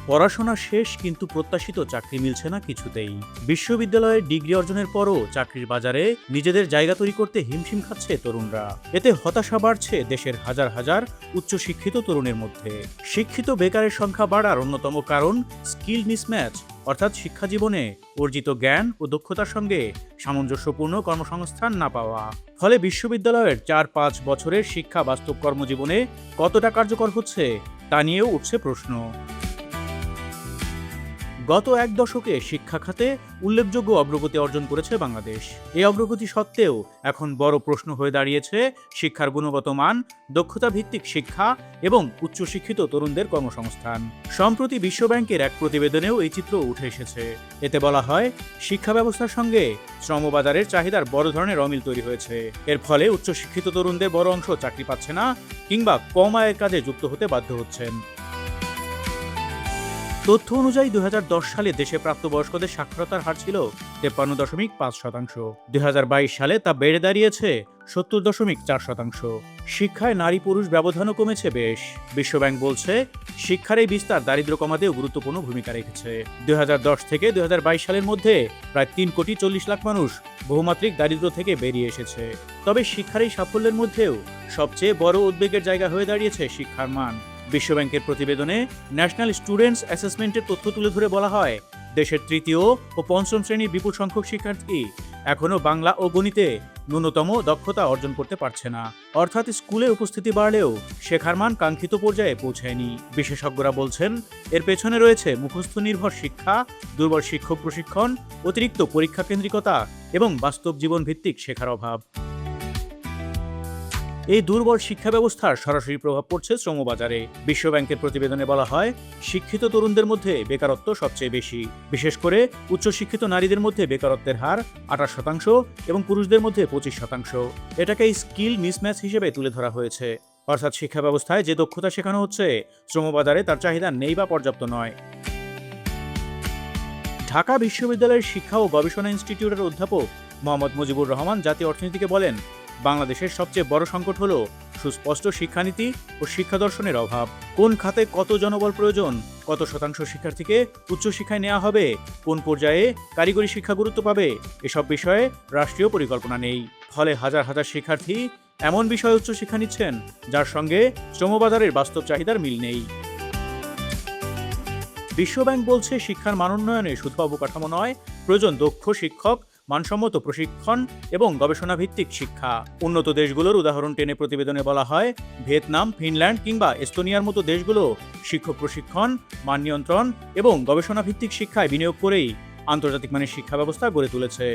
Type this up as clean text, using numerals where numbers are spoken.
পড়াশোনা শেষ, কিন্তু প্রত্যাশিত চাকরি মিলছে না কিছুতেই। বিশ্ববিদ্যালয়ের ডিগ্রি অর্জনের পরও চাকরির বাজারে নিজেদের জায়গা তৈরি করতে হিমশিম খাচ্ছে তরুণরা। এতে হতাশা বাড়ছে দেশের হাজার হাজার উচ্চশিক্ষিত তরুণের মধ্যে। শিক্ষিত বেকারের সংখ্যা বাড়ার অন্যতম কারণ স্কিল মিসম্যাচ, অর্থাৎ শিক্ষা জীবনে অর্জিত জ্ঞান ও দক্ষতার সঙ্গে সামঞ্জস্যপূর্ণ কর্মসংস্থান না পাওয়া। ফলে বিশ্ববিদ্যালয়ের ৪-৫ বছরের শিক্ষা বাস্তব কর্মজীবনে কতটা কার্যকর হচ্ছে তা নিয়েও উঠছে প্রশ্ন। গত এক দশকে শিক্ষা খাতে উল্লেখযোগ্য অগ্রগতি অর্জন করেছে বাংলাদেশ। এই অগ্রগতি সত্ত্বেও এখন বড় প্রশ্ন হয়ে দাঁড়িয়েছে শিক্ষার গুণগত মান, দক্ষতা ভিত্তিক শিক্ষা এবং উচ্চশিক্ষিত তরুণদের কর্মসংস্থান। সম্প্রতি বিশ্বব্যাংকের এক প্রতিবেদনেও এই চিত্র উঠে এসেছে। এতে বলা হয়, শিক্ষা ব্যবস্থার সঙ্গে শ্রমবাজারের চাহিদার বড় ধরনের অমিল তৈরি হয়েছে। এর ফলে উচ্চশিক্ষিত তরুণদের বড় অংশ চাকরি পাচ্ছে না কিংবা কম আয়ের কাজে যুক্ত হতে বাধ্য হচ্ছেন। তথ্য অনুযায়ী ২০১০ সালে দেশে প্রাপ্তবয়স্কদের সাক্ষরতার হার ছিল ৫৩.৫%। ২০২২ সালে তা বেড়ে দাঁড়িয়েছে ৭০.৪%। শিক্ষায় নারী পুরুষ ব্যবধানও কমেছে বেশ। বিশ্বব্যাংক বলছে, শিক্ষার এই বিস্তার দারিদ্র্য কমাতেও গুরুত্বপূর্ণ ভূমিকা রেখেছে। ২০১০ থেকে ২০২২ সালের মধ্যে প্রায় ৩,৪০,০০,০০০ মানুষ বহুমাত্রিক দারিদ্র্য থেকে বেরিয়ে এসেছে। তবে শিক্ষার এই সাফল্যের মধ্যেও সবচেয়ে বড় উদ্বেগের জায়গা হয়ে দাঁড়িয়েছে শিক্ষার মান। বিশ্বব্যাংকের প্রতিবেদনে ন্যাশনাল স্টুডেন্টস অ্যাসেসমেন্টের তথ্য তুলে ধরে বলা হয়, দেশের তৃতীয় ও পঞ্চম শ্রেণীর বিপুল সংখ্যক শিক্ষার্থী এখনও বাংলা ও গণিতে ন্যূনতম দক্ষতা অর্জন করতে পারছে না। অর্থাৎ স্কুলে উপস্থিতি বাড়লেও শেখার মান কাঙ্ক্ষিত পর্যায়ে পৌঁছায়নি। বিশেষজ্ঞরা বলছেন, এর পেছনে রয়েছে মুখস্থ নির্ভর শিক্ষা, দুর্বল শিক্ষক প্রশিক্ষণ, অতিরিক্ত পরীক্ষা কেন্দ্রিকতা এবং বাস্তব জীবন ভিত্তিক শেখার অভাব। এই দুর্বল শিক্ষা ব্যবস্থার সরাসরি প্রভাব পড়ছে শ্রমবাজারে। বিশ্বব্যাংকের প্রতিবেদনে বলা হয়, শিক্ষিত তরুণদের মধ্যে বেকারত্ব সবচেয়ে বেশি। বিশেষ করে উচ্চশিক্ষিত নারীদের মধ্যে বেকারত্বের হার ২৮% এবং পুরুষদের মধ্যে ২৫%। এটাকে স্কিল মিসম্যাচ হিসেবে তুলে ধরা হয়েছে। অর্থাৎ শিক্ষা ব্যবস্থায় যে দক্ষতা শেখানো হচ্ছে, শ্রমবাজারে তার চাহিদা নেই বা পর্যাপ্ত নয়। ঢাকা বিশ্ববিদ্যালয়ের শিক্ষা ও গবেষণা ইনস্টিটিউটের অধ্যাপক মোহাম্মদ মুজিবুর রহমান জাতীয় অর্থনীতিকে বলেন, বাংলাদেশের সবচেয়ে বড় সংকট হলো সুস্পষ্ট শিক্ষানীতি ও শিক্ষা দর্শনের অভাব। কোন খাতে কত জনবল প্রয়োজন, কত শতাংশ শিক্ষার্থীকে উচ্চশিক্ষায় নেওয়া হবে, কোন পর্যায়ে কারিগরি শিক্ষা গুরুত্ব পাবে, এসব বিষয়ে রাষ্ট্রীয় পরিকল্পনা নেই। ফলে হাজার হাজার শিক্ষার্থী এমন বিষয়ে উচ্চশিক্ষা নিচ্ছেন যার সঙ্গে শ্রমবাজারের বাস্তব চাহিদার মিল নেই। বিশ্বব্যাংক বলছে, শিক্ষার মান উন্নয়নে শুধু অবকাঠামো নয়, প্রয়োজন দক্ষ শিক্ষক, মানসম্মত প্রশিক্ষণ এবং গবেষণা ভিত্তিক শিক্ষা। উন্নত দেশগুলোর উদাহরণ টেনে প্রতিবেদনে বলা হয়, ভিয়েতনাম, ফিনল্যান্ড কিংবা এস্তোনিয়ার মতো দেশগুলো শিক্ষক প্রশিক্ষণ, মান নিয়ন্ত্রণ এবং গবেষণা ভিত্তিক শিক্ষায় বিনিয়োগ করেই আন্তর্জাতিক মানের শিক্ষা ব্যবস্থা গড়ে তুলেছে।